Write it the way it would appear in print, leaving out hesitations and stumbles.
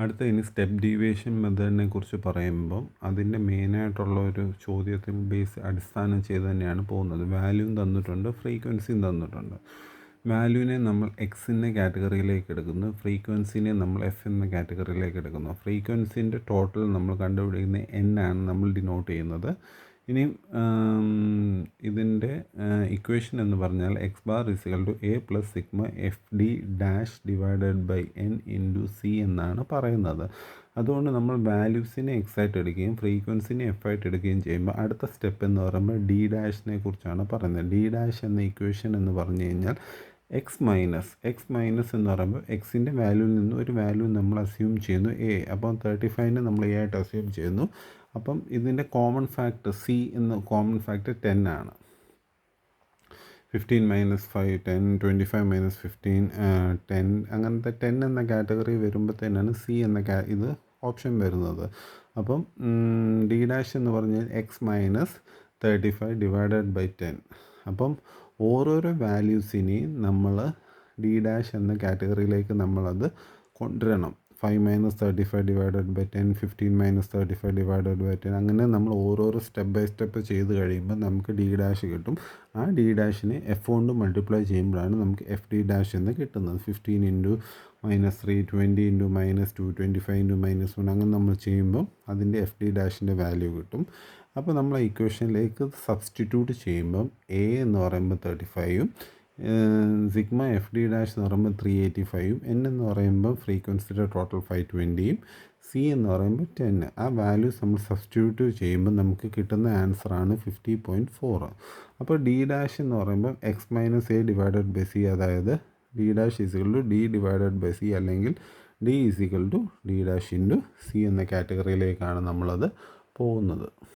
അടുത്ത ഇനി step deviation മെത്തേഡിനെ കുറിച്ച് പറയുമ്പം അതിൻ്റെ മെയിനായിട്ടുള്ള ഒരു ചോദ്യത്തിൽ അടിസ്ഥാനം ചെയ്ത് തന്നെയാണ് പോകുന്നത്. വാല്യൂവും തന്നിട്ടുണ്ട്, ഫ്രീക്വൻസിയും തന്നിട്ടുണ്ട്. വാല്യൂവിനെ നമ്മൾ എക്സിൻ്റെ കാറ്റഗറിയിലേക്ക് എടുക്കുന്നു, ഫ്രീക്വൻസിനെ നമ്മൾ എഫ് എന്ന കാറ്റഗറിയിലേക്ക് എടുക്കുന്നു. ഫ്രീക്വൻസിൻ്റെ ടോട്ടൽ നമ്മൾ കണ്ടുപിടിക്കുന്ന എൻ ആണ് നമ്മൾ ഡിനോട്ട് ചെയ്യുന്നത്. ഇനി ഇതിൻ്റെ ഇക്വേഷൻ എന്ന് പറഞ്ഞാൽ x bar is equal to a plus sigma f d dash divided by n into c എന്നാണ് പറയുന്നത്. അതുകൊണ്ട് നമ്മൾ വാല്യൂസിനെ എക്സ് ആയിട്ട് എടുക്കുകയും ഫ്രീക്വൻസിനെ എഫ് ആയിട്ട് എടുക്കുകയും ചെയ്യുമ്പോൾ അടുത്ത സ്റ്റെപ്പ് എന്ന് പറയുമ്പോൾ ഡി ഡാഷിനെ കുറിച്ചാണ് പറയുന്നത്. ഡി ഡാഷ് എന്ന ഇക്വേഷൻ എന്ന് പറഞ്ഞു കഴിഞ്ഞാൽ എക്സ് മൈനസ് എന്ന് പറയുമ്പോൾ എക്സിൻ്റെ വാല്യൂവിൽ നിന്ന് ഒരു വാല്യൂ നമ്മൾ അസ്യൂം ചെയ്യുന്നു എ. അപ്പം 35നെ നമ്മൾ എ ആയിട്ട് അസ്യൂം ചെയ്യുന്നു. അപ്പം ഇതിൻ്റെ കോമൺ ഫാക്ടർ സി എന്ന കോമൺ ഫാക്ടർ 10 ആണ്. 15 മൈനസ് 5 10, 25 മൈനസ് 15 10, അങ്ങനത്തെ 10 എന്ന കാറ്റഗറി വരുമ്പോഴത്തേനാണ് സി എന്ന ഇത് ഓപ്ഷൻ വരുന്നത്. അപ്പം ഡി ഡാഷ് എന്ന് പറഞ്ഞാൽ എക്സ് മൈനസ് 35 ഡിവൈഡഡ് ബൈ 10. അപ്പം ഓരോരോ വാല്യൂസിനെയും നമ്മൾ ഡി ഡാഷ് എന്ന കാറ്റഗറിയിലേക്ക് നമ്മളത് കൊണ്ടുവരണം. 5 minus 35 divided by 10, 15 minus 35 divided by 10, അങ്ങനെ നമ്മൾ ഓരോരോ സ്റ്റെപ്പ് ബൈ സ്റ്റെപ്പ് ചെയ്ത് കഴിയുമ്പോൾ നമുക്ക് ഡി ഡാഷ് കിട്ടും. ആ ഡി ഡാഷിനെ എഫ് കൊണ്ട് മൾട്ടിപ്ലൈ ചെയ്യുമ്പോഴാണ് നമുക്ക് എഫ് ഡി ഡാഷ് എന്ന് കിട്ടുന്നത്. 15 into minus 3, 20 into minus 2, 25 into minus 1, അങ്ങനെ നമ്മൾ ചെയ്യുമ്പോൾ അതിൻ്റെ എഫ് ഡി ഡാഷിൻ്റെ വാല്യൂ കിട്ടും. അപ്പോൾ നമ്മൾ ഇക്വേഷനിലേക്ക് സബ്സ്റ്റിറ്റ്യൂട്ട് ചെയ്യുമ്പം എ എന്ന് പറയുമ്പോൾ 35ഉം സിഗ്മ എഫ് ഡി ഡാഷ് എന്ന് പറയുമ്പോൾ 385ഉം എൻ എന്ന് പറയുമ്പോൾ ഫ്രീക്വൻസിയുടെ ടോട്ടൽ 520ഉം സി എന്ന് പറയുമ്പോൾ 10. ആ വാല്യൂസ് നമ്മൾ സബ്സ്റ്റിറ്റ്യൂട്ട് ചെയ്യുമ്പോൾ നമുക്ക് കിട്ടുന്ന ആൻസറാണ് 50.4. അപ്പോൾ ഡി ഡാഷ് എന്ന് പറയുമ്പോൾ x minus A divided by C, അതായത് D dash is equal to D divided by C, അല്ലെങ്കിൽ D is equal to D dash into C എന്ന കാറ്റഗറിയിലേക്കാണ് നമ്മളത് പോകുന്നത്.